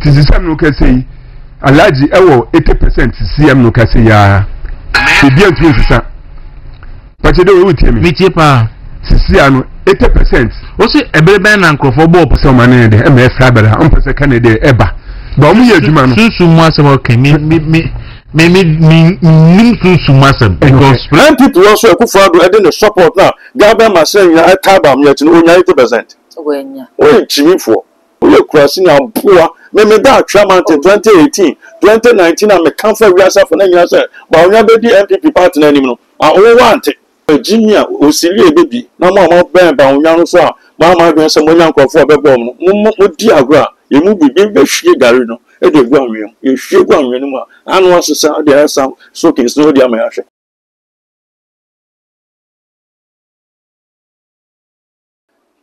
it is some no can say Alaji ewo 80% CM no can say ya the deal to but you don't tell me me cheaper Sisiano 80% also a baby and for Bob so many the MF Fabra on person Canada eba Bawumia Juma so much about me because plenty people also the support now. Government saying I tabam yet no 90%. When Jimmy for we crossing our poor. Maybe that chairman in 2018, 2019, I'm a comfort reason for 9 years. But we have the MPP party anymore. I only want it. Virginia, Osilia baby. No more band by young so. Mamma going some young for a bomb. No diagram. You move be she garino. It is one you should go anymore. And once the sound there some soaking snow damage.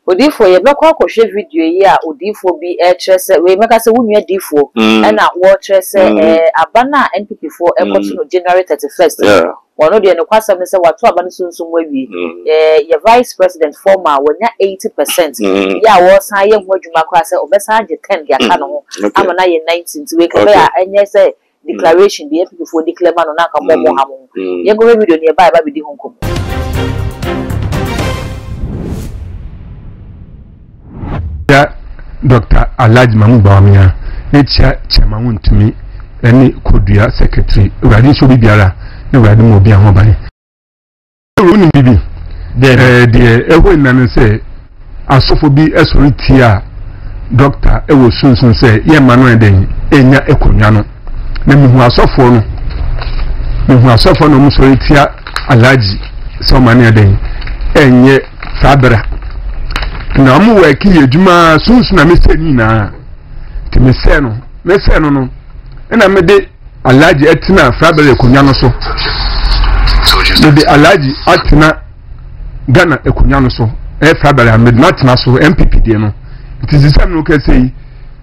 Odifo ye be kwa kwhwe video yi a odifo bi trese we meka se wunua difo e na wo trese abana NPP fo ekoto no January 31st wono de ne kwasam se wato abana sunsun wawie ye vice president former wonya 80% ya wo san ye ho adwuma kwa se obesa je 10 ya ka no ho amana ye 19 we ka be a enye se declaration the NPP fo declare ma no na ka bomo ha mo ye go video ne ba bi di ho nkom. Dr. Alaji Bawumia, nature chairman to me, any Kodia secretary, Radin should be Biara, no Radin Mobia Mobile. Bibi, the Ewan say, as so for be a solitia, Doctor, I will soon say, Ye Manuel Den, Enya Econiano. Name who are so for no Musolitia, Alaji, so many a day, and ye Fabra. Na mu work here juma sunsun na meseni na te meseno no na me de Alaji etina Fabele konya no so me de Alaji atina Ghana ekonya no so Fabele me not na so MPP de no it is the no ka say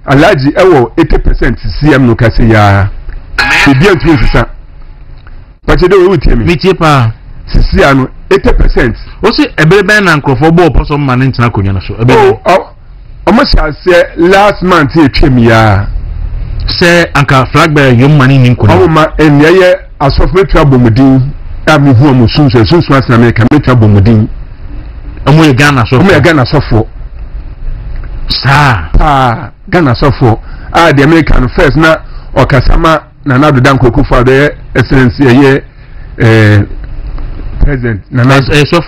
Alaji ewo 80% CM no ka say ya e bia ntumi sisa but you do we tell me cheaper Sisiano 80%. Also, a baby and for Bob or some man in Tanakuyan. Almost say last month here, Chimia. Say, Uncle Flagbear, young man in Kuama, and yeah, as of Metro Bomudin, I mean, who am soon once America Metro Bomudin. And we Ghana so we are Ghana so for. Star, Ghana so for. The American first now, or Kasama, Nanado Danko for the excellency, President Nana so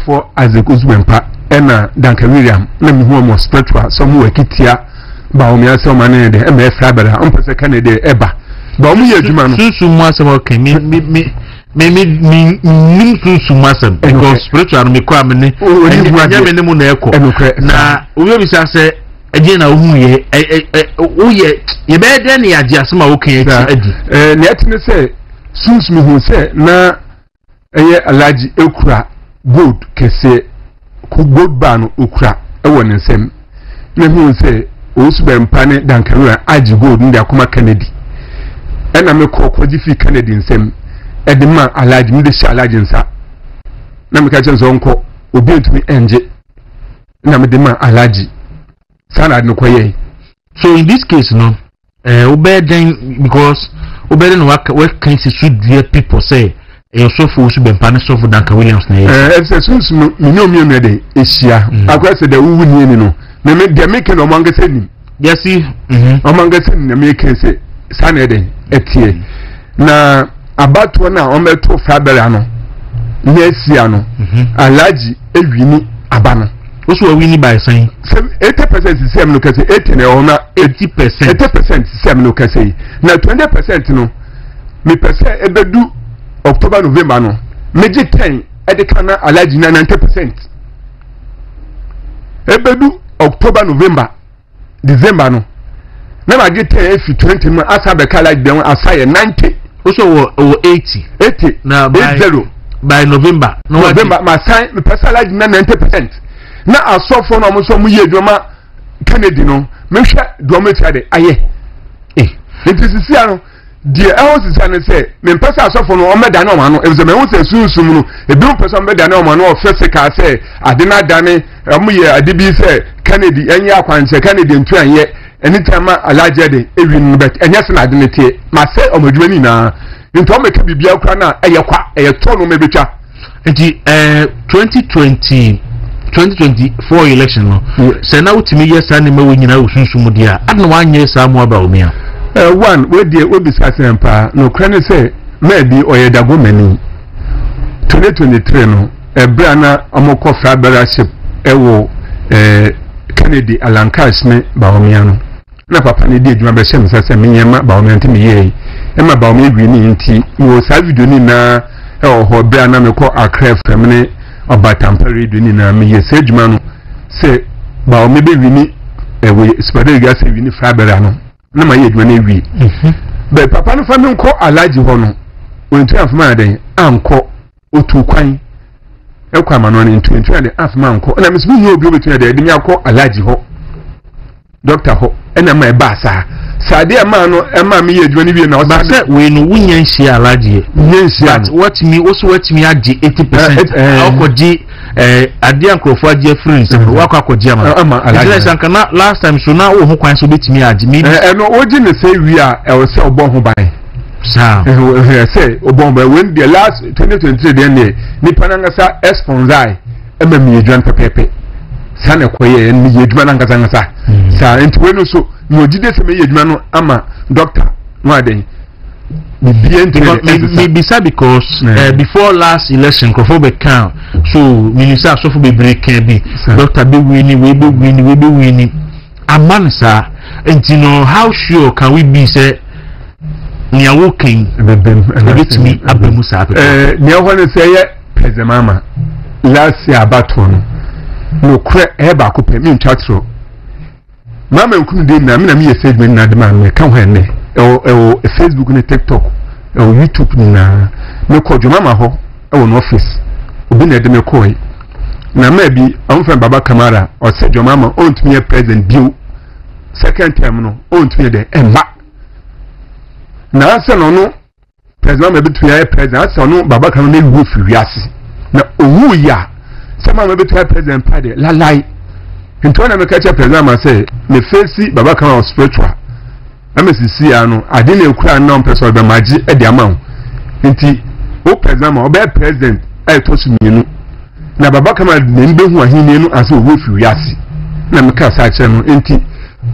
for as a Guzmempa Emma Duncan William, let me home spiritual somewhere Kitia Bawumia so many the MF Fabra on Pesa Canada Eba Bawumia Juman so much about me sumasem because spiritual me kwa me na we say again na hu ye ye be de na ya asema wo kan adi na etime say sunsu me hu say na eye Alaji ekura gold kese ku gold ban okura ewo ne nsem na hu say osu be mpane dankarua aji gold ndi akoma Kennedy ena me kokoji fi Kennedy nsem edema Alaji mi de sha Alaji nsa na me ka chenzo nko obi ntumi enje na me de ma Alaji sana no koye. So in this case no obeden because obeden what can see people say e so for so be mpane so for Duncan Williams na sunsu mi no mi de esia akwese de wuwu ni no me de make no manga seni yes manga seni na me can say sana de etie na abato na o meto Fabela no na esia no Alaji ewini abano also we win by saying 80% CM no can say 80 na ona 80% CM no can say na 20% no me pese ebedu October November no meji 10 edekana Alaji na 90% ebedu October November December no na ma get 10 if 20 no asa be Alaji dem asaye 90 also 80 na by November ma sign me pese Alaji na 90% na asofo no mo so mu ye dwoma Kennedy no me hwe dwoma tiade aye ntisisi ano die ehosisa ne se me mpesa asofo no o meda na o ma no e me hu se sunsum no e bi mpesa meda na o ma no o physical se ade na dane mu ye ade bi se Kennedy enye akwanche Kennedy ntu anye anytime alaje de ewin bet enya se na de netie ma se omodwani na nto me ka bibia kra na eyekwa eyeto no mebetwa enti 2024 election no se na utimi yesa ne ma wonyina osunsumu dia adna wanye sa mo Bawumia one we dey we bisa sempa no kra ne se maybe oyedago mani 2023 no ebra na amoko fra beraship ewo Kennedy Alankas ne Bawumia no na papa ne di adwuma be shem sase menyema Bawumia ntimi ye e ma Bawumia gwi ni nti wo sa video ni na e ho bra na me ko Accra FM ne obatampare do ni na me ye se adwuma no se Bawumia be wi ni we spade ga se wi ni fra bera no na ma ye adwuma na wi be papa no fa me ko alaji ho no wontu afama den anko otu kwan ekwa mano ne ntu de afama anko na mesbu ni obi obetu de de nyakọ alaji ho doctor ho ena ma eba sa de ma no ema me ye adwuma ni bi na o say we no wunya nshi alaji nyanshi but what me agi 80% akoji ade ankrofo agi friends wakọ akoji ama alaji sanka na last time so na wo ho kwan so betimi agi me no oji ne say wi a e wo say obo ho ban sa say obomba when the last 2023 then ni panangasa sponsor ema mi edwan pepepe sana koye ni edwan ngasa sa enti we no so no jide se me edwan no ama doctor no aden maybe because before last election crofo be count so minister so for be break can be doctor be winning we be winning amansa enti no how sure can we be say ni awokin bebetimi abemusa ape ni ahone say ye pezemama last year baton no kre e ba ko pe mi ntwatro mama nkunu de na me ye segment na de ma me ka ho ne e Facebook ne TikTok e YouTube ni na me ko jo mama ho e no office obi na de me ko yi na ma bi amfa baba Kamara o se jo mama on to me president bio second term no on to me de emba na ase no president mebetu ya president ase no baba kan na ewu fiwiase na owu ya se ma mebetu ya president pade lalai nto na meka cha president ma say me face baba kan o spiritual amesisi ya no ade na ekura na person be maji e de amawo nti o president ma o be president ai to su mienu na baba kan na mbe hu ahini no ase owu fiwiase na meka sa che no nti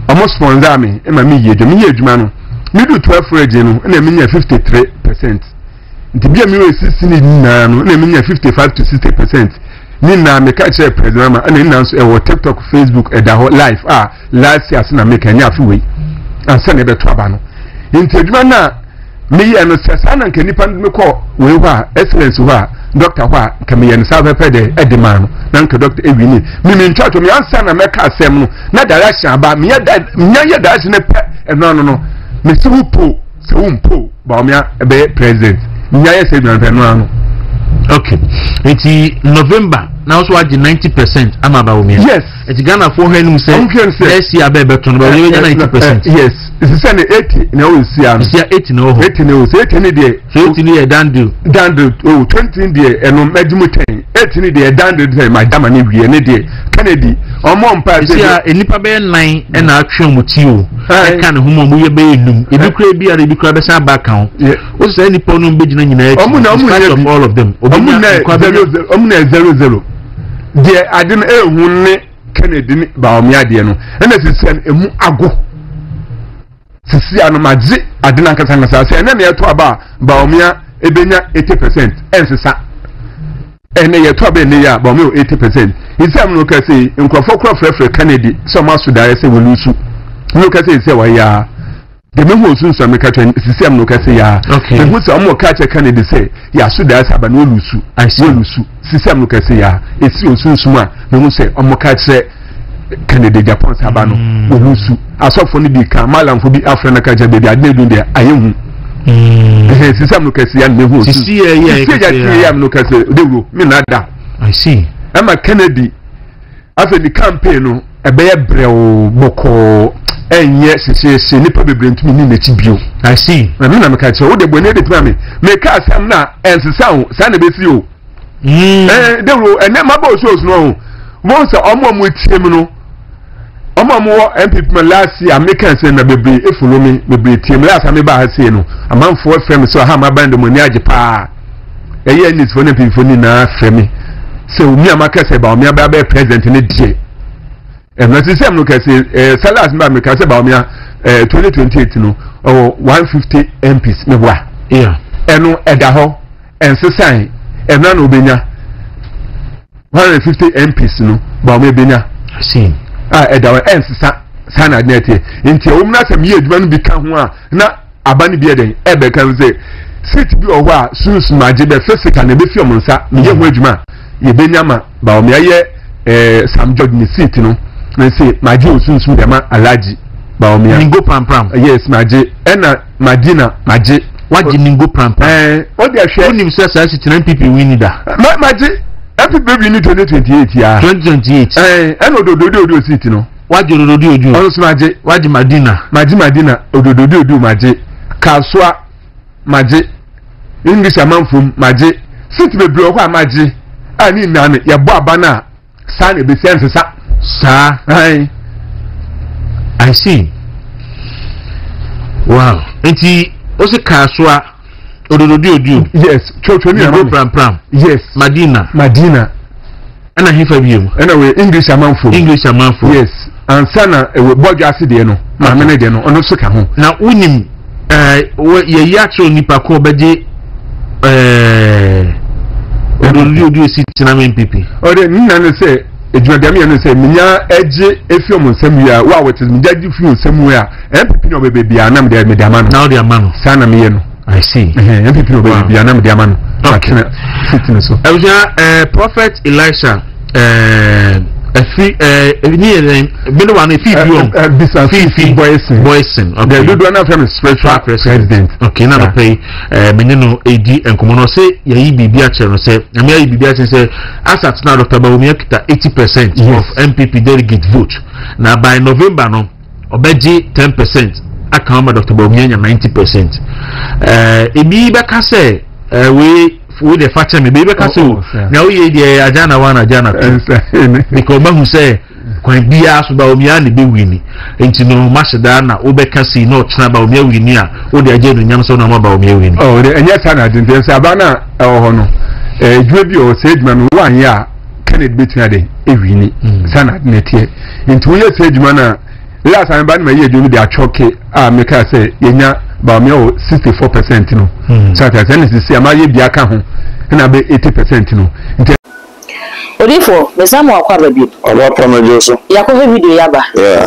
omo sponsor me e ma me ye adwuma no middle 12 region no na menya 53%. Nti bia mi we 60 ni na no na menya 55 to 60%. Ni na me ka che president ma na nna so e wo TikTok, Facebook e da ho live last year na me ka nya afi we. Ansa na be to aba no. Nti adwuma na me ye no sesa na nka nipa me ko we ho excellence ho doctor ho ka me ye no sa pepe de edema no na nka doctor ewi ni mi ntwato me ansa na me ka asem no na direction aba me ye direction ne pe no Mr. Upo, Umpo, Bawumia, be president. Nya say no no. Okay. It's November. Now so 90% ama Bawumia. Yes. It's Ghana for him say. Let's see abe beton but we 90%. Yes. It's say 80 na we see am. It's 80 no. 80 no. 80 ni dey. So 80 ni dandu. 20 dey eno majimu 10. 80 ni dey dandu dey my dama ni wie ni dey. Kennedy omo mpa say enipa be 9 e na atwe muti o. E kan ho mo ye be enum. Edukura bi ara edukura be sa back kan. O say enipa no be gina nyina e. Of all of them. Omu na 00. Die adem ehun ne Kennedy ni Bawumia de no. Na sisen emu ago. Sisi anomaji adena nkasa say na ye to aba Bawumia ebenya 80% ensesa. Ene ye to aba ne ya Bawumia 80%. Isam no ka say nkrofo krofrefre Kennedy so maso da say we lusu. No ka say wa ya de me ho sunsu ameka twen sisem no ka say ya. Me ho say omo ka che Kennedy say ya so da say aba no lusu. I see lusu. Sisem no ka say ya esi osunsu a me ho say omo ka che Kennedy Japan sabano olusu asofo ni bi ka malamfo bi afra na ka jabe bi ade dun de ayehu sisam no kase ya ne ho sisi ya no kase dewo me nada I see ama Kennedy afa di campaign no ebe ye brew boko enye sese nipa bebre ntumi ni nechi bio I see na me na me ka che wo de bone de tuma me ka asam na ensesa ho sa na be si o dewo ene maba oso no ho won se omo etiem no more MPP last year, American say na bebre e follow me bebre team last time ba ha say no. Amam for frame so ha ma band money age pa. E ye nis for MPP for ni na frame. So me amaka say Bawumia ba president ni die. E na say am no ka say Salas mba me ka say Bawumia 2028 no 150 MPs me wa. Yeah. Eno eda ho ensesan e na no benya 150 MPs no Bawumia benya. See. Edawa ensisa sana nete nti o mna sam ye adwuma no bi ka ho a na abani bi eden ebe kan say seat bi o ho a sunsun maje be physical na be fi omunsa me ye ho adwuma ye benya ma Bawumia ye Sam George ni seat no na say maje o sunsun de ma alaji Bawumia ningo pram yes maje ena madina maje waji ningo pram o de ahwe onim say sa seat na MPP win da maje MPP win 2028 ya 2028 ena ododo seat no waji ododo oju also maje waji madina ododo maje kaswa maje English amanfum maje sit bebre okwa maje ani na ne ye bo abana sa na be sense sa I see. Wow. Enti osi kaswa ododo oju. Yes, chotoni na pram. Yes, Madina. Ana hifa biemu. Ana we English amanfum. Yes. Ansana we bojo aside no. Ma mene de no ono so ka ho. Na unim ye yatro nipa ko beje ododo si tina MPP. Ode nna no say edwuadame no say minya eje efi omunsam ya wa wetis mijaji fi omunsam ya MPP no be bia anam de medama no. Now de amano. Sana me ye no. I see. MPP no be bia anam de amano. Okay. Sitting so. Prophet Elisha fi been one fi Boyson. Okay. The do na from spiritual president. Okay, now pay meneno AD enkomo no say ye bibia chere no say na me bibia chere say asat na Dr. Bawumia kita 80% of MPP delegate vote. Now by November no obeji 10% akama Dr. Bawumia nya 90%. Ebi be ka say we the fact me be ka say na we dey ajana because mahu say kwan bia so Bawumia ne be wini enti no masheda na obeka si no tena Bawumia wini a wo de aje no nyam so na ma Bawumia wini de enya sana den say abana ho no dwe bi o say djuma no wan ya Kennedy betuna de wini sana ne tie enti wo ye say djuma na last time ban ma ye djuma de achoke a me ka say yenya Bawumia 64% no so that say ama ye bia ka ho na be 80% no enti Odifo, mesamu akwa baby. Aba pamajo so. Yakove video yaba. Yeah.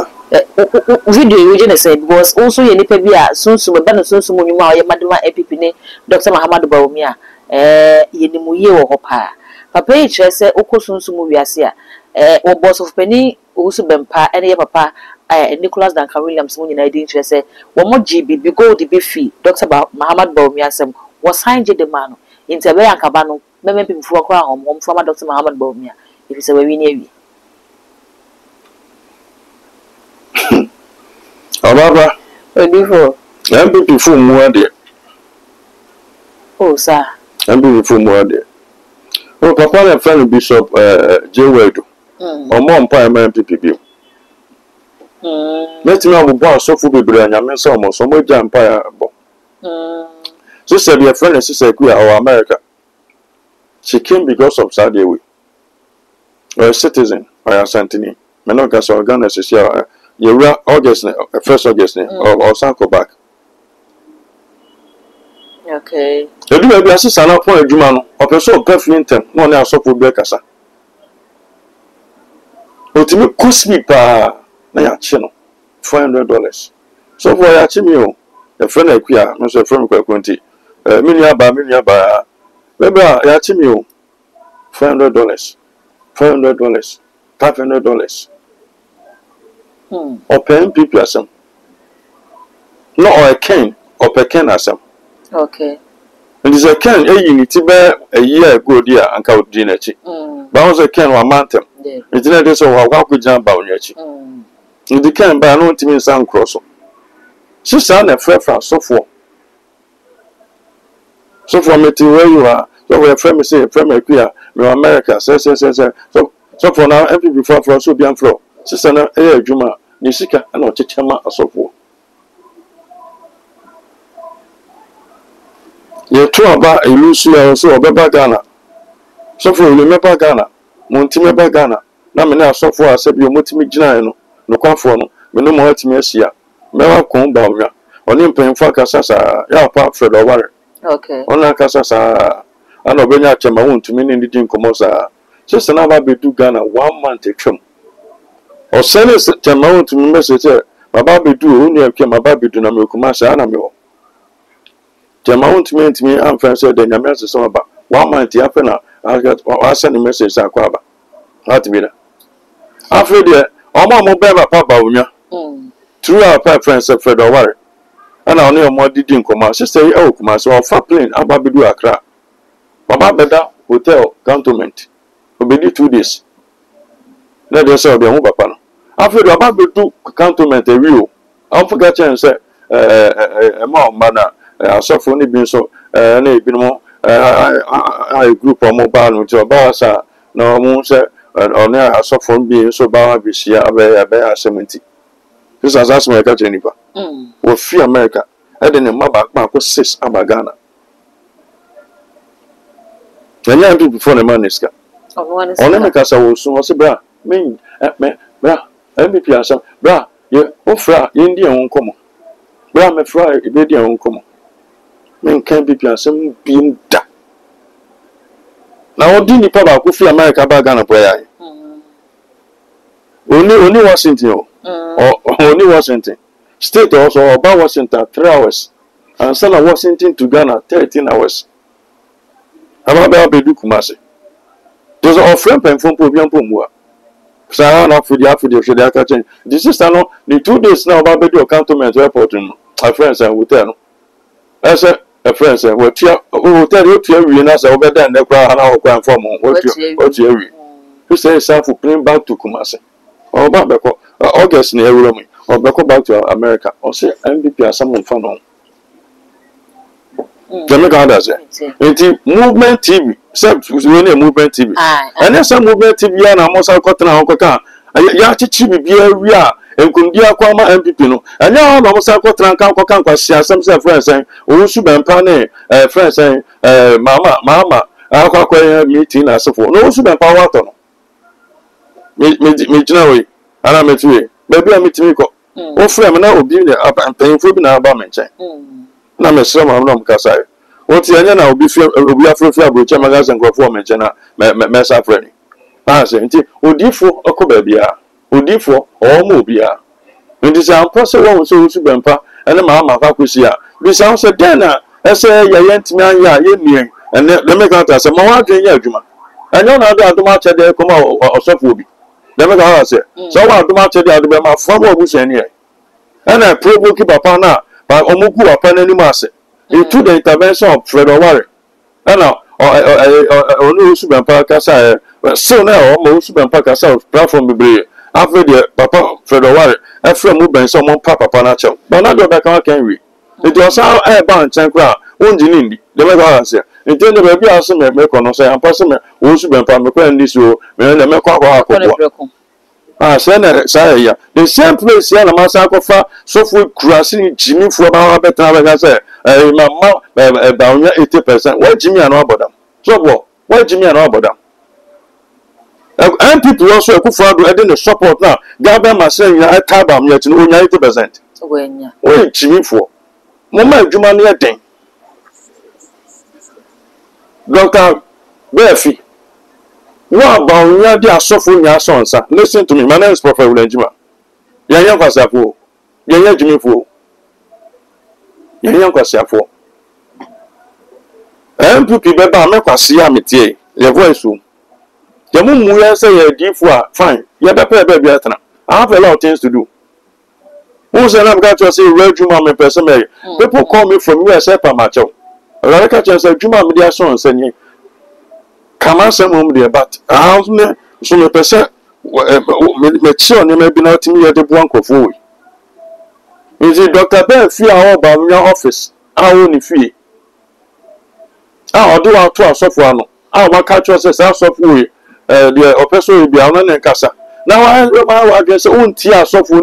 Video you just said was also ye nipa bia sunsu be no sunsu mu nyuma ye madema EPP ne Dr. Muhammad Bawumia ye ni mu ye wo ho pa. Papa e kire se okosunsu mu wiase a wo boss of penny usu bempa ene ye papa Nicholas Duncan Williams mu nyina di kire se wo mo GB gold be fee Dr. Muhammad Bawumia sem wo sign je de mano intebe yankaba no meme people for kwa hom from Dr. Muhammad Bawumia if you say we ni ewi Ababa Odifo MPP fu mu ade oh sir MPP fu mu ade o papa na friend Bishop J Wedo omo mpa MPP bi metima abubo asofu bebre anyame so omo so mo ja mpa ya bo so said your friend and sister ku our America. She came because of Saudi way. Or a citizen, or a Santini. Menogas or Ghana is here. You were August, 1st August, or Sanko back. Okay. The do maybe assist an point Jumano, or person perfect them, no one else for Becassa. But to me, cost me pa na channel $400. So for a chimio, a friend like we are, not a friend quantity. Minya ba. Maybe ya chimio $500. $500. Or paying people as some. No, or a cane, or per can as some. Okay. And is a can a unity bear a year ago, dear, and cow dinner. Bounce a can or mountain. It's not so how could jump out yet. The can by no team in San Cross. She sound a fair from so for. So from it to where you are, so we're famous, say, Premier Queer, America, says. So for now, every before for so be on floor. Sister, Juma, nisika ana ochechema asofo ye to aba ilusu ya so obeba Ghana sofo ile meba Ghana montime ba Ghana na me na asofo asabi omotimi gina no no kwafo no me no mo atimi asia mewa kon Bawumia oni mpenfo akasasa ya pa Fred Oware okay ona akasasa ana obenya chema wontumi ni ndidi nkomo sa sese na ba bedu Ghana 1 month etwem o sene chema wontumi message baba bedu onu akwa baba bedu na me kuma sa na me ho chema wontumi ntimi amfa so de nyame asese ba 1 month ya fe na I send a message akwa ba atimi da afre de omo mo be ba pa Bawumia through our friends Fred Oware ana oni omo didi nkoma sister e okuma so ofa plane ababedu Accra baba beda hotel cantonment obedi 2 days na dey say obi hu papa no after the ababedu cantonment e wi o am forget chen say ma o na asofo ni bi so na ebi no I group omo ba no ti oba sa na omo say oni asofo bi so ba bi sia abe asementi this is as America Jennifer we free America e dey na maba pa ko 6 aba Ghana Kenya people before the man iska ona me kasa wo so o se bra me bra MVP asam bra ye ofra ye ndi en komo bra me fra e be di en komo me kan MVP asam bi nda na odi ni pa ba ko free America ba Ghana boy ai Only Washington. Only Washington. State also about Washington 3 hours. And send Washington to Ghana 13 hours. About Bedu Kumasi. There's a friend pen from Pobian Pumua. So I don't for the catching. This is the 2 days now about Bedu cantonment airport. My friends and hotel. I said a friend said, what you tell you to every nurse over there and the crowd and our crime from what you who says for plane back to Kumasi. Or back August near Rome, or back to America, or say MVP as someone found on. Jamaica does it. Movement TV, except really movement TV. And there's some movement TV, and I'm also cotton and Oka. Yachi be a and Kundia Kwama MVP no. And now I'm also cotton and Kanka, some friends saying, oh, Suban Pane, friends saying, Mama, I'll meeting as a phone. No, Suban Power. Me generally, and I met you. Maybe I meet me. Oh, friend, now will be there up and paying for me now about my chain. Now, Miss Summer, no, because I. What's the end? I'll be afraid of which I'm and go for me, Jenna, mess up ready. I say, Udifo, a cobebia, Udifo, or Mobia. It is impossible so to bempa, and the mamma Vacusia. This sounds a dinner. I say, Yent man, ya, ye, and the make out as a more Juma. I know not that much at the Como or Sophobie. Never got say. So I do much at the other my former was any. And I provoke Papa now by Omoku upon any mass. Into the intervention of Fred Oware. And now, only Suban Parkasa, so now almost Suban Parkasa platform be after the Papa Fred Oware, after movement someone Papa Panacho. But not go back on can we. It was how I bound Chankra, one Jinindi, the Mega say. In terms of maybe also make on say, and person who should be from this row, when the Meko. Ah, Saya, the same place here, the Massacofa, so for crossing Jimmy for about better, I say, Mamma, Bawumia 80%. Why Jimmy and about them? So, why Jimmy and about them? And people also could follow adding the support now. Gabba must say, I tabam yet in 80%. When Jimmy for Mama Jumania thing. Dr. Befi, what Bawumia dia suffering your sons? Listen to me, my name is Prophet Ulenjima. Yanya Kwasiafo, Yanya Jimmy Fo, Yanya Kwasiafo. MPP Beba Mekwasia Mitie, your voice room. The moon will say a deep fine, you're the baby. I have a lot of things to do. Who's an got to say, Red Juma, my person? People call me from USA, Pamacho. I catch and say, Juma, media sons, and ye come on some room there, but I have so a person, mature, may be not to me at the Blanco for. Is it Dr. Ben fear all about your office? I only fee. I'll do our 12 software. I'll catch us as our software. The oppressor will be on and casa. Now I guess I won't tear software.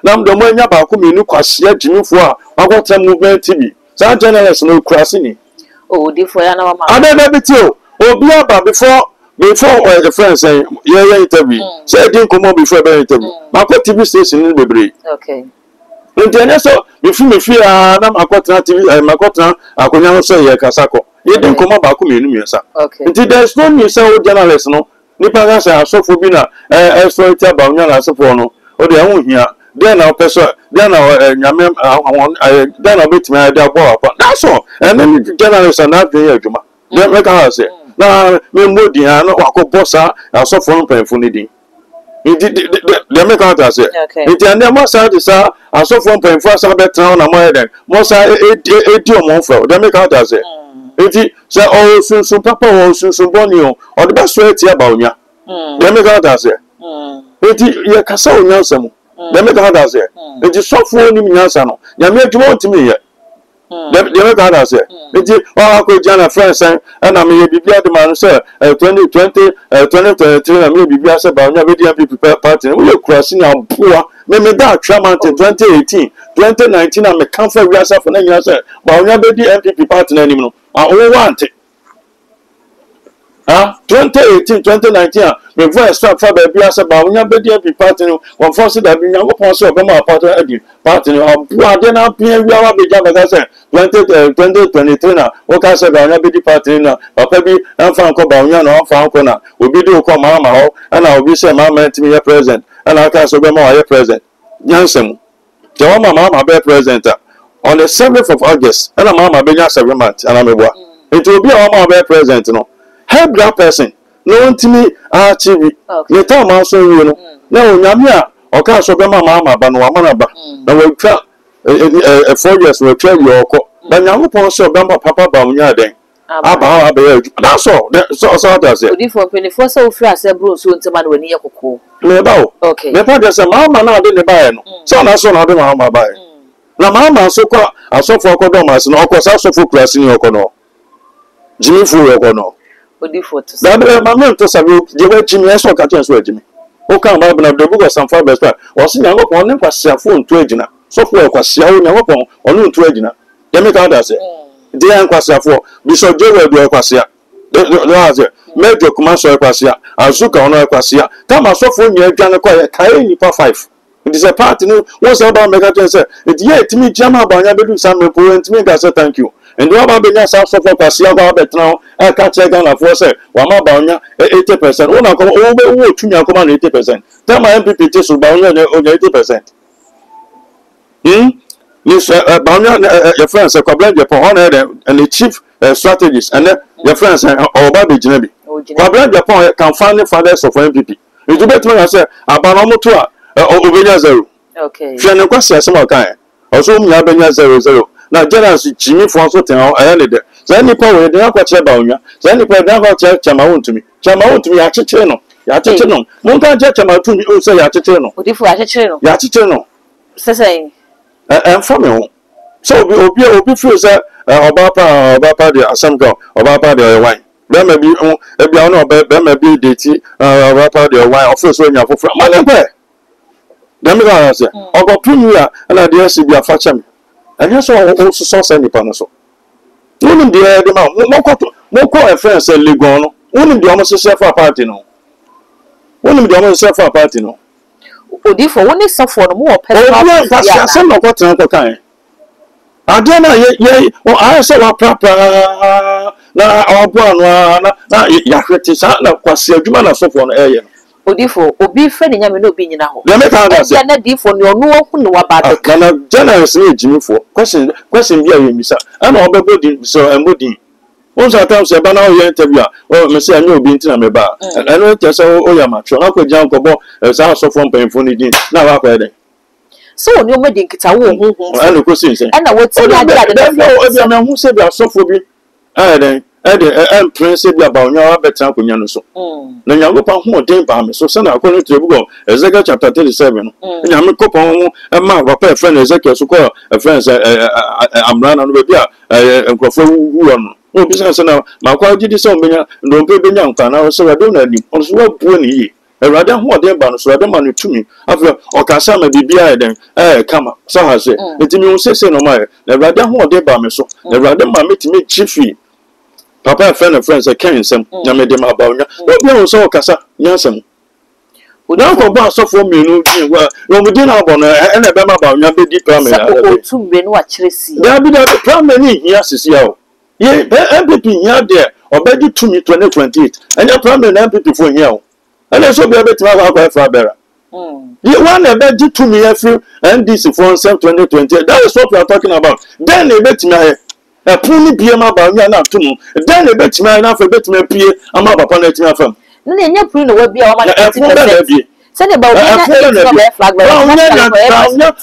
nam do mo nya ba ko menu kwasia jimifo a akwata movement TV sa journalist no krasi ni oh di for ya na mama ada biti o obi aba before the friends say yeah interview say din komo before be interview makwa TV station ni bebre okay ntene so me fi na makwa TV makwa akonya ho so ye kasako ye din komo ba ko menu miensa okay nti there's no need say journalist no nipa ga say asofo bi na exploit Bawumia na asofo no o de ho hia then na person then na nyame then na betimi ada gbo apa that's all and then journalist na dey adwuma then make am say na me modi ha no akobosa asofo no penfo ni din they make am say it and them say this asofo penfo asa betra na mo eden mo say edi o mo fo they make am say it say oh sunsun papa oh sunsun boni o de beso etia Bawumia they make am say it ye kasa onyansam dem make how say it is so for ni nyansa no nyame adwuma ontimi ye dem make how say it o ko jana friends and am ye bibia de man say 2023 na me bibia say Bawumia be the people party we cross ni ampoa me da atwa 2018 2019 na me comfort we asa for na nyina say Bawumia be the MPP party na nim no o want 2018 2019 me voice start for baby asa Bawumia be the MPP party no one force that be nyango pon so be ma party no ade na pia wi awa be jaba say 2023 na o ka say Bawumia be the party na papa bi anfa nko Bawumia na anfa nko na obi do ko mama ho na obi say mama ntimi ye president na aka so be ma ye president nyansem je wa mama be president on the 7th of August na mama be nya 7 months na me boa it obi a mama be president no help that person no ntimi achieve le time aso wi no na onyame a o ka so be mama ba no amana ba na wa twa 4 years we twa wi okọ na nyame pon so be papa Bawumia den aba be that's all so that say odi for 24 so free asebro so ntema na wani yakoko me ba o okay me pa de say mama na de ne ba no so na de mama ba na mama so kwa asofo okodo ma se no okosa asofo klasi ni okono jimi fu okono odi for to that mama to sabi je wa jimi eso ka chen so jimi o kan ba na de bugo sanfa best o si nyango pon ne kwasia fo ntu agina so fo kwasia o nyango pon onu ntu agina ye me ka da say dey an kwasia fo bi so je we do kwasia do aze mejo kuma so kwasia azuka ono kwasia kama so fo nya adwane kwa ye kai ni pa 5 it is a part no won say ba mega chen say it ye timi jama Bawumia bedu sam me po ntimi ga say thank you and do ba benya sa so for kwasia ba betran e ka che ga na fo say wa ma Bawumia 80% wona ko o be wo tumi akoma na 80% tama MPP te so Bawumia o 80% this Bawumia your friends Kwabla Japan on and the chief strategist and your friends Oba be Jinabi Kwabla Japan can find the fathers of MPP you do better say abanomo to obenya 0 okay fiane kwase asema kan also mu ya benya 0 na generals jimi fo so ten ne de za nipa we de akwache Bawumia za nipa de akwache chama wontumi ya chechire no mun ka je chama tumi o say ya chechire no odi for ya chechire no sese for me so obi feel say oba pa de asamka oba pa de wine be ma bi ebia no be ma bi date oba pa de wine office so nya fofo ma ne pe dem ga say ogo premier na de si bia fa chem anya so o so say nipa no so woni de ma mo ko e friend say legon no woni de o mo se for party no odi for woni safo no mo personal ya se no ko tan ko kan ade na ye o a se wa prapa na obo anu na ya hwete sa na kwase adwuma na sofo no eye odi for obi fe ne nyame na obi nyina ho dem ka da se na di for ne onu ohu ne wa ba do na generous ni ejimi for question bi aye misa ana obebodi so embodi once time say ba na o interview o me say anya obi ntina me ba eno te say o ya matcho na ko jan ko bo sa sofo mpemfo ni din na wa kwa den so oni o me din kita wo hu ana ko sin say ana wo ti na de o me hu say bi asofo bi den prince bi Bawumia wa betan ko nya no so na nyango pa hu den ba me so say na according to bugo Ezekiel chapter 37 no nya me ko pon ma papa friend Ezekiel so ko friend amrana no be a enkrofo wu no obi say na makwa gidi so menya no be benya nka na so we do na ni on so wa bu ni yi Erade ho ode ba no so ade ma no tumi afa okasa ma bibia eden kama so ha se etimi wo sese no ma erade ho ode ba me so erade ma metimi chifi papa friend say ken nsem na me de ma ba onya obi wo so okasa nyansem oda ko ba so fo menu din wa wo mudi na bo no na be ma ba onya be di primary o tumbe no a kiresi da bi da primary hia sisi ya o ye MPP hia de obedi tumi 2028 enya primary na MPP fo hia o and so be able to have a fair. You want a bed to me every NDC for 2020. That is what we are talking about. Then a bet me a pony be a mabba, not to me. Then a bet me enough a bet me a pay a mabba upon it. No, your print will be our money. Send about flag.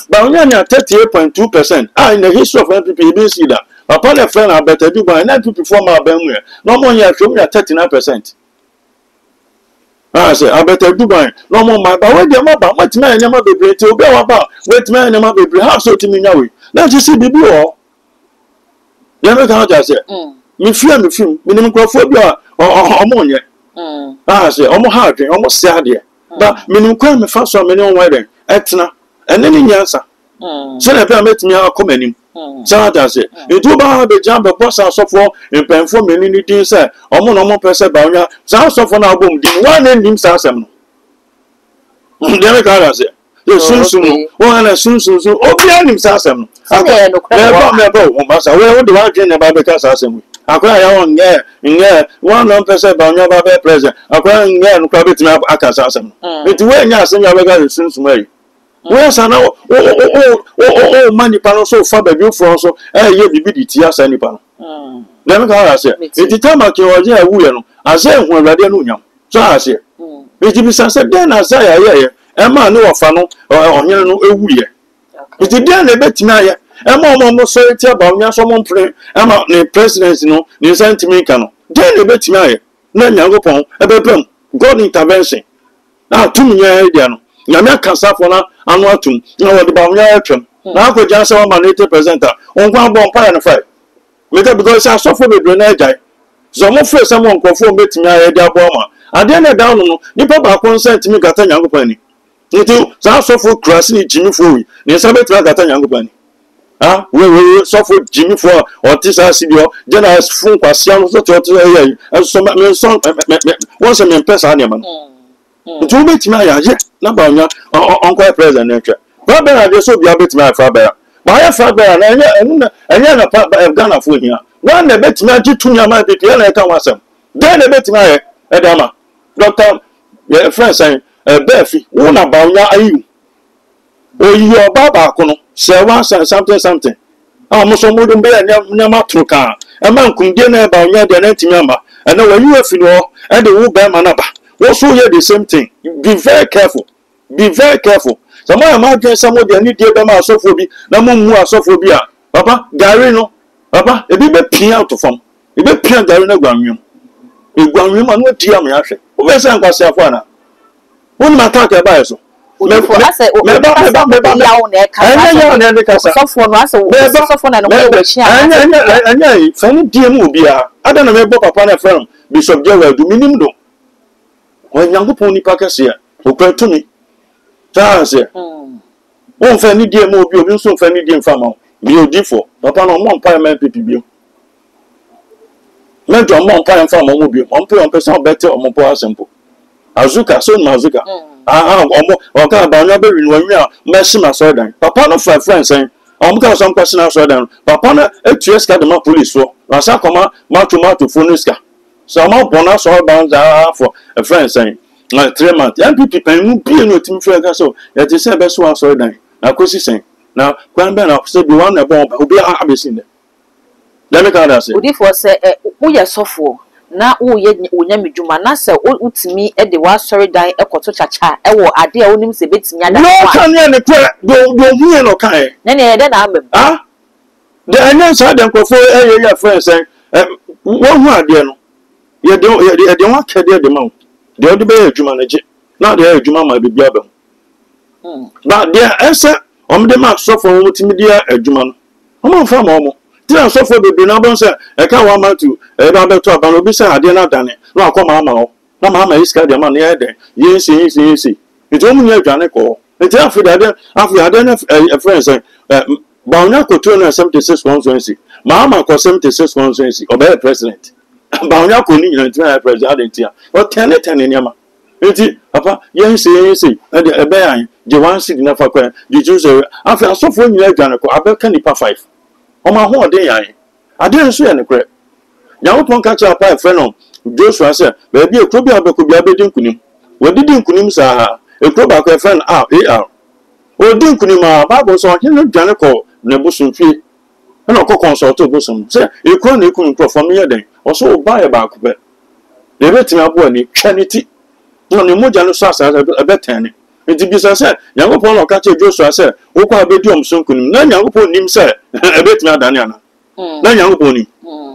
Bawumia 38.2%. In the history of MPP, you didn't see that. Upon a friend, I better do by 90 former Bawumia. No more, you have shown me at 39%. I say, I better do by no more. My but wait, mabba, what man, never be great to go about. Wait, man, never be great. How so to me now? Now you see, baby, all. You never can't just say, me fear, minimum crophobia or ammonia. I say, almost hard, almost sad. But minimum crime, fast or minimum wedding, etna, and then in answer. So I met me a commenting. So I say, it will be a jump, a boss, I suffer in pen for many things, or more person, Bawumia, sounds of an album, did one end him, Sassam. Never got us. Soon, one and soon, oh, behind him, Sassam. I the one thing about the Cassam. I cry on there, in there, 1% Bawumia present. I cry in there and crab it up at Cassam. It's when you're saying I got it since May. Where's I know? Oh, money panel so far, baby, for also, you be the tears any panel. Let me go. I say, it's the time I can watch a woman. I say, when I didn't know. So I say, it is said, then I say, yeah, Emma no funnel or no a weir. It is then a bit now. Emma sorry tell Bawumia someone pray. Emma, the president, the sentiment canoe. Then a bit now. Then you go upon a bedroom. God intervention. Now, 2 million. Yamia Casafona, and what to know the Bawumia. Now, could just have a native presenter on one bomb pie and fight. Because I suffer with Grenade. So, more first, someone conform me to my idea bomber. And then I down on the Papa consent to me got a young penny. Into some suffer crassy Jimmy Fui, near Sabbath got a young penny. Ah, we suffer Jimmy for or Tissa Sidio, then I was full passion to and so my son once a man press animal. It will make my yet, number uncle president. Father, I just so be a bit my father. Why a father and then a part of Ghana for here. One the bet magic to your mind, and I can wasn't. Then a bet my Adama. Doctor, your friend saying, Beffy, one about you. Oh, you are Baba Kono, say once and something. Almost a wooden bear never to car. A man could dinner about your identity member, and know when you have to and the wood bear manaba. Also, hear the same thing. Be very careful. Be very careful. Some of my imagine some of the need to be so phobia. No more so phobia. Papa, Gary no. Papa, a bit pin out of them. A bit pin Gary no Guamium. A Guamium and what dear me actually. Where's Uncle Safana? What am I talking about? So, Bishop Joel do minimum. When young pony packers here, who came to me. Charles here. One family dear mobile, so family dear farmer. Be default. Upon one parliament PPB. Major Mont Pine Farmer mobile, on person better or more simple. Azuka, so Mazuka. Or can about your when we are messing my sword. Papa no 5 friends saying, I'm got some person outside down. Papa, a TS got the police for Rasakoma, Matu Funiska. So I'm up on us all bounds for a friend saying, 3 months. Young people can be in your team for so that is the best one so dying. Now, Cossy saying, now, Grandman, I'll say, be one a bomb, who be in there. Let me call us. If was we are so for now, Uyami Juma, Nasa, what to me at the one sorry dying a quarter chacha, or a dear own him, bits me. No, can you no kind? Then I'm ah, the announce had them for a friend saying, one more dear. You don't want to hear the mouth. The other way, Juma, not the Juma might be blabber. But their answer on the mark so for multimedia, a Juman. I'm on farm almost. Tell so for the Binabon, sir. I can't want to a rabbi to a banobisa, I did not done it. No, come on. na mama iska de man ye de yensi it omu ye adwane ko it afida na friends Bawumia ko 276 constituency mama ko 76 constituency obey president Bawumia ko ni nyina president ya o 10 niam enti papa yensi e be an je one seed na fa kwa je choose afi asofo nyina adwane ko abeka nipa 5 o ma ho de yan ade nso ye ne kre nyawo pon ka cha pa fe no Joshua say be bi ekro bi abeko bi abedin kunim wadidin kunim sa ekro ba ko fe no ar odin kunim a Bible so hin no dwane ko na bosom fie na ko consult bosom say ekro na ekun perform ye den o so ba ye ba ko be de betimi abo ani twanity no ne moja no so asa ebetani enti bisa say Nyankopon no ka che Joshua say wo kwa abedi omso kunim na Nyankopon nim say ebetimi adane ana na Nyankopon ni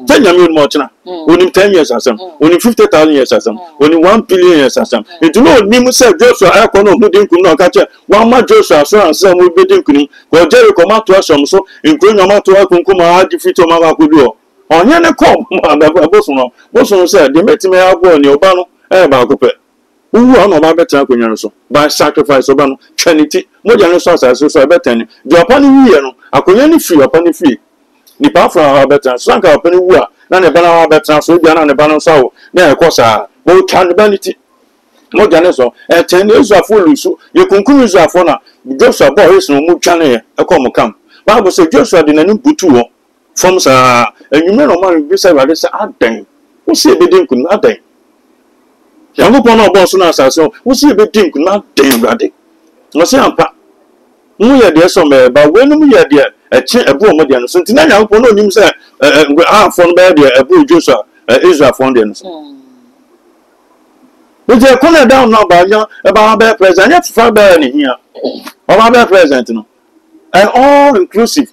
say nyame mo china onim 10 years asam onim 50,000 years asam onim 1 billion years asam enti no nim say Joshua akọ no hudin kun no ka che wa ma Joshua so ansam mo bedin kunim ko Jericho ma to asom so nkro nyama to akunkum a adi fito ma ba kodu o onye ne kom bosun say de metime abo ni oba no ba ko pe uwu ono ba betan akonya no so by sacrifice oba no trinity moja no so asase so betan de opa ni wiye no akonya ni free opa ni free ni pa fra betan so anka opa ni wu a na ne bana betan so bia na ne bana so na e kosa bo cannibalism moja ne so ten ezu afo lusu ye kunkun ezu afo na Joshua boy yesu mu twane e kom kam Bible say Joshua de nanim butu ho from sa enwume no man bi say wade say adan wo se bedin kun adan Nyankopon no bo so na asase wo se bedin kun adan wade no se ampa mu ye de so me ba wenu mu ye de eche ebu mo de no so ntina Nyankopon no nim say afo no be de ebu Joshua Israel fo de no so we je kona down now ba nya e ba be president ya fa be ni hia o ba be president no and all inclusive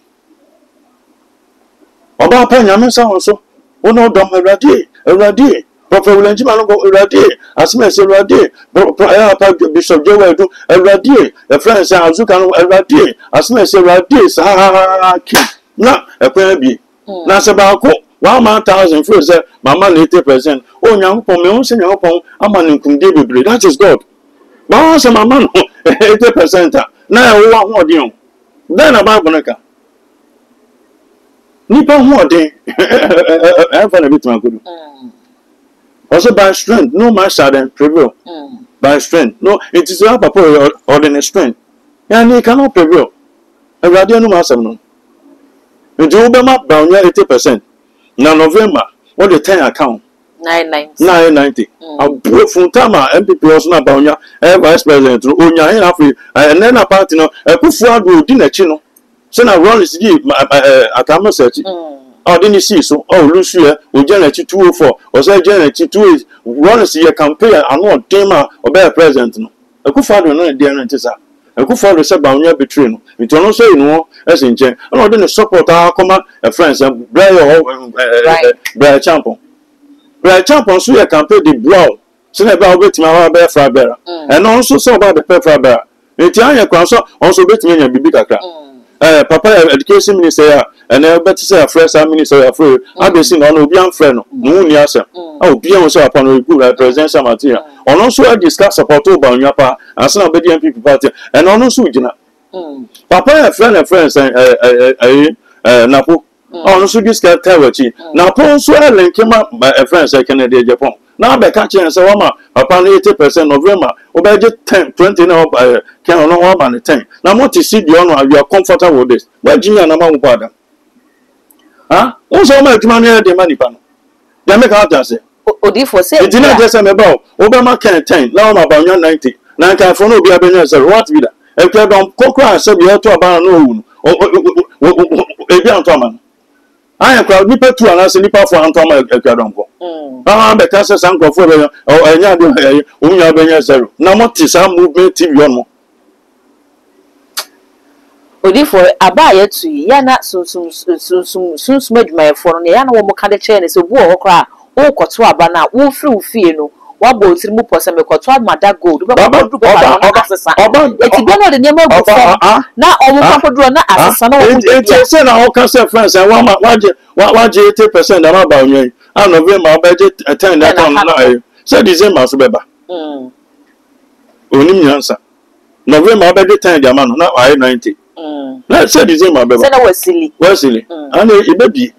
oba pa nyame sa so ono dom Awurade Prophet Ulanjima no go Awurade asme se Awurade pa Bishop Joel do Awurade the friends azuka no Awurade asme se Awurade sa ki na ekwan bi na se ba ko 1,000 for say mama 80% o Nyankopon me won se Nyankopon ama nkumde bebre that is God ba se mama no 80% na e wo ahode o then na Bible naka nipa ahode e fa na bitima kodu also by strength no man shall then prevail by strength no it is your papa ordinary strength and he cannot prevail Awurade no ma asem no nti wo be ma Bawumia 80% na November what the 10 account 990 abu funtama MPP also na Bawumia vice president onya hin afi and then party no Kufu adu di na chi no so na run is give atama search didn't see so lose here o January 204 or say January 2 run is your campaign and no tema obey president no Kufu adu no dey no ntisa Kufu adu say Bawumia betray no nti ono so inu as in chen no dey support our come friends and Brian Champion so your campaign the blow so na ba obetima wa be fra bera and also so ba be fra bera nti anya kwan so also obetima nya bibi kakra papa education minister and better say a fresh minister afraid abesi no obi amfre no mu ni asem obi an so upon good presidential material on also discuss support Bawumia pa as na obedi MPP party and on also gina papa friends napo on also discuss tawachi napo so link ma friends Kennedy Japan na be ka chen say wama papa 80% November obeje 10 20 na can no wama 10 na mo ti see the on you are comfortable with this where ginya na ma wo pada so ma tuma na de mani pa no ya make out say odi for say it na just me ba obema can 10 na ma Bawumia 90 na kan for no obi abenya say what be that e kwa don kokra say be to aba na owu ebi anto ama anya crowd nipa tu ana se nipa fo anto ama ekwa don ko be ka se sanko fo be enya do onya benya zero na mo ti sa movement TV on mo odi for abaya tu ya na sum adwuma for no ya na wo mo ka de che ne se bu o kra o koto aba na wo firi wo fie no wa bo tiri mu pose me koto amada gold be ba du ba asesa eti be no de nyama go for na o mo pa do na asesa na wo eti se na o ka se friends and waje 80% na Bawumia and November budget 10 that on na Say December so beba. Onim nyansa. November abedi time dia man na I 90. Na say December beba. Say na wasili. Wasili. And e bebi.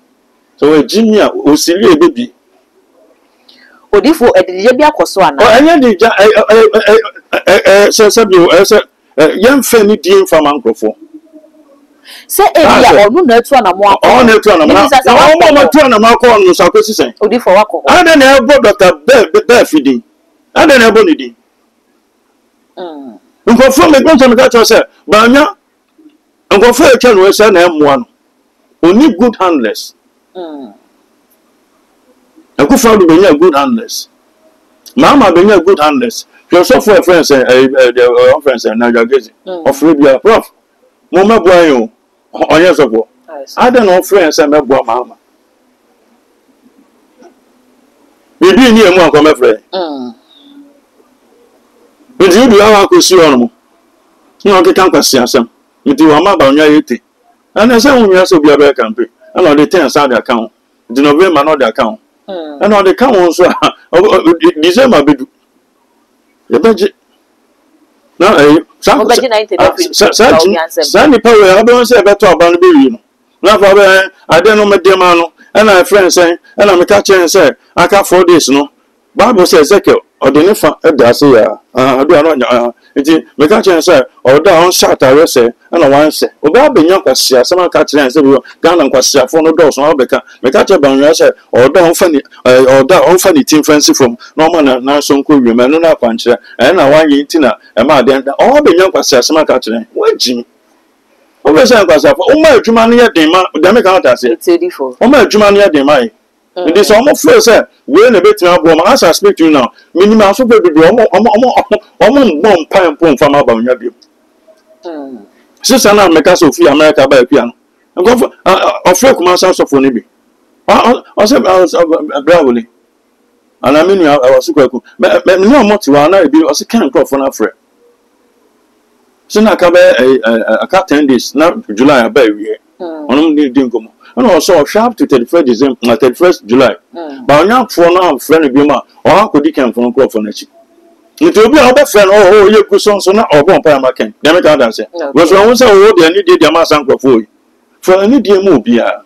So we Jimmy osili e bebi. Odifo edije bi akoso ana. O anya di say bi yam fe ni di mfa mankrofo. Say elia onu na etu ana mo akọ. O na etu ana mo. O mo tu ana mo akọ no so akosi sen. Odifo wakọ. Ada na ebo Dr. Be feeding. Ada na ebo ni di. Nkofo me gonso me ka cho say ba anya nkofo e twa no say na emmoa no. Oni good handlers. Akufa do benya good handlers. Mama benya good handlers. Your software friends the friends na jagezi. Ofre bia prof. Mo meboa yo. Onye sofo. Ada no friends say meboa mama. Bibi ni emu anko mefre. Bibi du awa ko si onu mo. Ni o ke kan kwasi asem. Miti wa ma ba onwa yete. Ana say onwa so bia be campaign. Ana the 10 side account. The November no the account. And on the account so December bedu. E beje. Na Sani power abo say beto aban be wi no. Na fa be ade no medema no. And my friend say and I make a change say aka 4 days no. Bible says Ezekiel odene fa edase ya ado ano enti make a change say oda on shot arese and one say oba benya kwasia sama ka kire say Ghana kwasia fo no do so obeka make a change ban say oda on fa ni team fancy from normal na so nko wi me no na kwankire na wan yi ntina e ma de o benya kwasia sama ka kire wajimi o be say kwasia fo o ma adwuma no ye den ma de me ka ta say o ma adwuma no ye den ma it is almost fair say we na betin abo ma as I speak to you now minimum so be omo bomb pine pon fam Bawumia bi sister na make us ofi America ba pia no go ofre kuma san so for ni bi o say brawly and I mean I was so kwaku me no mo ti wa na bi o say kan crop for na frɛ so na ka be aka 10 days na July ba wi onom di nkomo and also sharp to 31st December, 31st July. But now for now, friend of Bima, or how could he come from crop for next? It will be our friend, oh, you could so not or bomb Pamacan. Never can answer. Was one so old, they need their mass uncle for you. For any dear mobia.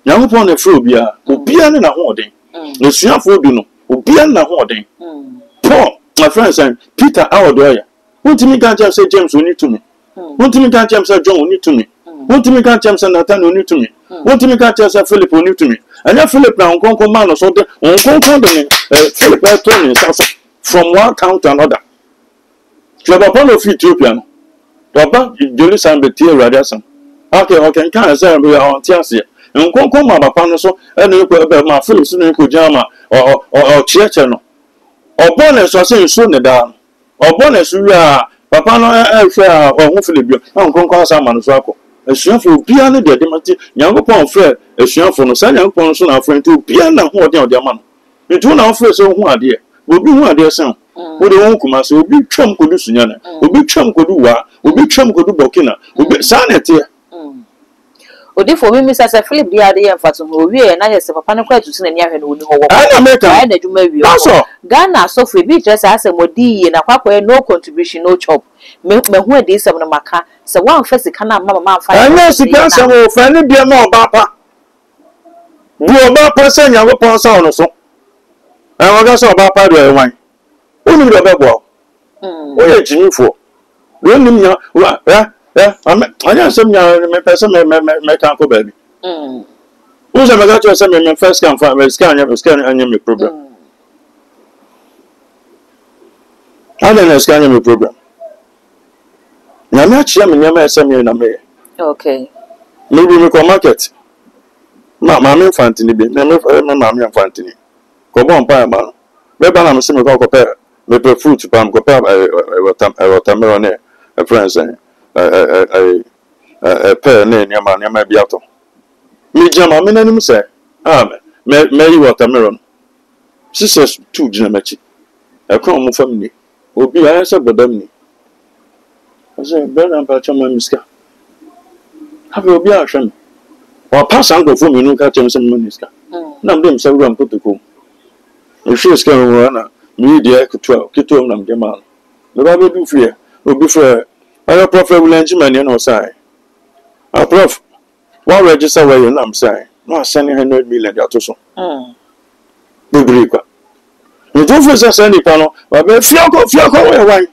Young upon the phobia, who be an hoarding. The Sian food, you know, who be an hoarding. Poor, my friend saying, Peter, our lawyer. Won't me can't say James will need to me? Won't me can't say John will need to me? Won't me can't say Nathan will need to me? Won't me can't say Philip will need to me? And then Philip now on man or something on Philip turning from one town to another. To upon of Ethiopian. To about Julie San Betia Radiason. Okay, can't say we are on Tiasia. And come my panoso and you could my Philip soon could jama or Chiachano. Or bonus was saying sooner down. Or bonus we are Papa no fair or Philip. I'm going to call some manusako. A shameful piano de demati, young upon fair, a shameful no sun young pon son our friend to piano holding their man. You do not first so one dear, will be one dear son. Would the Uncumas will be chum could do Sunyana, will be chum could do wa, will be chum could do Bokina, will be sanity. Odifo mi Mr. Philip di ade emfato ho wie na yese papa ne kwa tutu na nia hwe no ni ho wo. I na dwuma wie. Ghana so free bi just asem odi ye na kwakwa no contribution no chop. Me hu ade sem no maka. Se wan fa sika na mama fa. Anya sika sem o fa ne bia ma oba pa. Bu oba pa se nya wo pon sa ono so. Wa ga so oba pa do e wan. Oni do be bo. O ye jinifo. Do nim nya wa I just some young person may can't go baby. Who's a magazine some men first come from a scan and your program. I don't know scan your program. Now, not sharing your some in a may. Okay. Maybe we call market. Mamma Fantini, Mamma Fantini. Come on, Pie. Maybe I'm assuming I'll compare. Maybe fruit to palm compare a watermelon, a friend saying. A pair name your man, you might be out of me. Jama, my name say, may you watermelon. She says, 2 Genamachi. A common family will be answered by them. I say, Ben and Pachama Miska. Have you be a shame? Or pass uncle for me, no catch him some moniska. None of them so run put to come. She's coming on. Media Kitu nam Jaman. The Bible do fear, will be fair. I have Prophet William Jiman no sign. A prof, one register where you nam sign. No sending 100 million to so. Bibrica. You don't first send the panel, but Fiaco, why?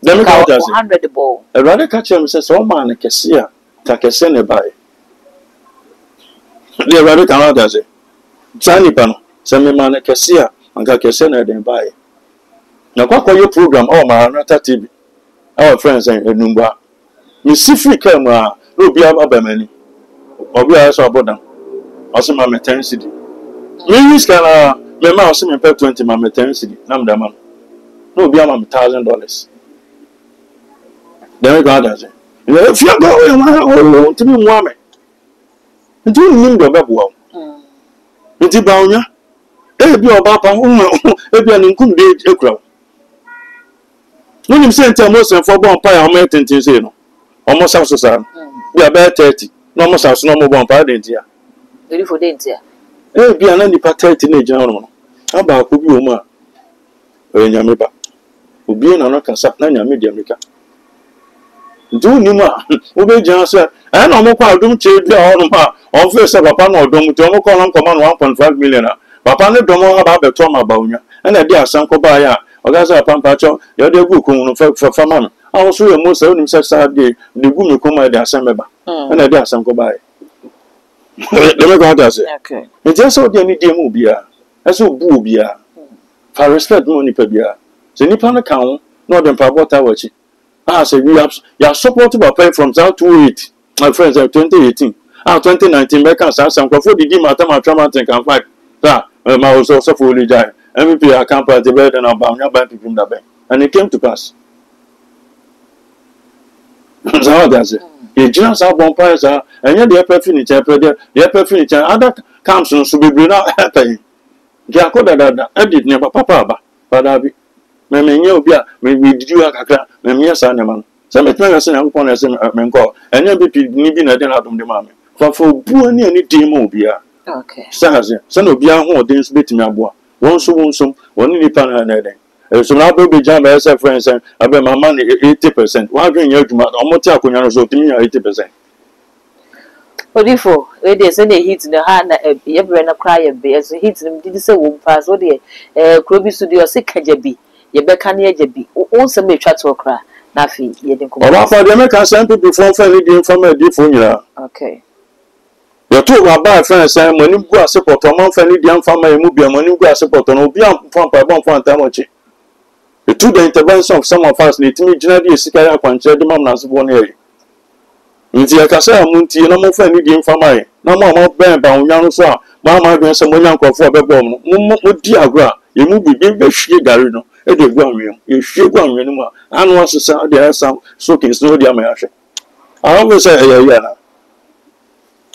Then how does it? 100 ball. A rather catch him says, oh man, I can see her. Take a send by. The rather can does it. Tiny panel, send me man, I can see her. And I send her then buy. Now, what call your program? Oh, my, not TV. Our friends and Numba. You see, free camera, no be about many. Or we are so about them. Also, my maternity. Maybe can my mouse in 20 my maternity. Nam the man. No be about $1,000. Then we got that. If you go to me, woman. And do you need the babu? It's Bawumia. Ebi Obapa, ebi an included a crowd. When you send a most and for one pie, I'm at Tintino. Almost house of sun. We are about 30. No more house, no more one pie, didn't you? Ready for danger. Ebi an any patent in a general. How about Kubiuma? When you remember, who be an another Sapnania Mediamica. Do Numa, who be Johnson, and I'm quite don't change the on first of a pan or don't call on command 1.5 million. Papa ne domo aba beto ma Bawumia na dia sanko ba ya ogaza pampacho yo de gu kun for fama awo so emo se onim se sa de gu me ko ma de asemeba na dia sanko ba ya de me go ta se okay e je so de ni de mu bia e so bu bia for respect mo ni pa bia se ni pa na kan no de pa bota wachi say we have you support Papa from 2008 my friends 2018 2019 be kan sa sanko for di matter ma trauma think and fight my was also fully died. MVP I can't the bed and about your bank people that bank. And it came to pass. So how does it? The generals are bonfires and yet the upper furniture, the upper furniture, other councils should be bring out happening. Jacoda that I did never papa, but I be. Mamma, we did you a crack, Mamma Sanaman. Some experiencing upon us and Menko, and MVP needing a dinner out of the mammy. For Buani any demo beer. Okay. Sahazi, son of Bian didn't split me aboard. One so one in the pan and a day. So now be jammed as a friend and I bet my money 80%. Why bring you to my Omotakuyan so to me 80%? What if it is any heat in the hand a ever and a cry a bear, so heat them did say won't pass what they Krobi studio sick Kajabi, ye becania jabi, also may chat to cry. Nafi, ye didn't come. Or for the American sent people from family from a different. Okay. You told my bad friends, and when you go support a month and young family, you be a money go support and be on by one for Tamochi. The two the intervention of some of us need to meet generally sick up and share the man as one area. In the Acasa Munti, no more friendly game for my no more band by young so, Mamma going some young for a bomb. What diagram, you move be she garino, a de Bawumia, you should go anymore. And once the sound there some soaking snow diameter. I always say, yeah.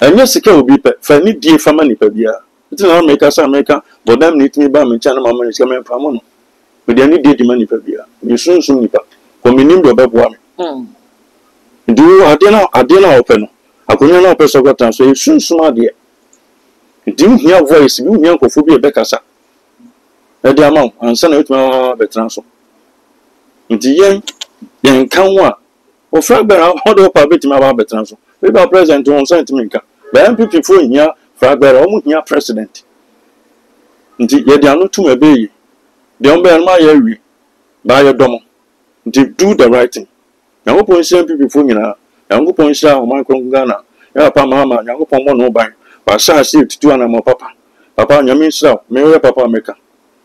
And yes, it will be fairly dear for money per year. It's not make us America, but them need me by my channel. My money is coming from one. But they need the money per year. You soon nipper. Come in the Bawumia. Do I dinner open? I couldn't know person got so you soon smart dear. You didn't hear voice, you young for phobia Becassa. At the amount, and send it my betransfer. The young can one. Or Fragber, how do I bet my betransfer? We are president on Sentimenka. The MPP for here, Fragber, almost near president. Indeed, yet they are not to my baby. The umbrella my area by your domo. Do the right thing. Young upon MPP for you, young upon Shah, my Ghana, Yapa Mama, young upon one by, but Shah saved 2 animal papa. Papa, your means so, Mary Papa Maker.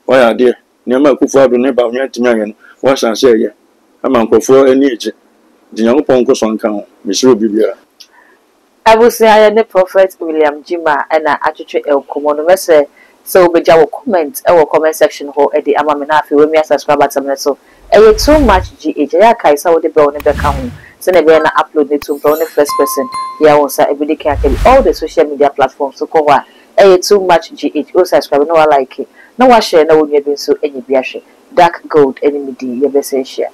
Why are dear? Near my Kufa, never yet to million. What shall I say? Yeah, I'm uncle for any age. The young upon Cosson count, Miss Ruby. I will say I am the Prophet William Jima and I actually El Comono say so be jaw comment our comment section ho e di amamenafi we me subscribe atamne so e too much GH ya kai sa wo de be on be ka ho se na be na upload it to the first person ya won sa everyday can all the social media platforms so ko wa e too much GH o subscribe no like it no wa share na wo nwa bi so enyi bi ahwe dark gold enemy di ye be say share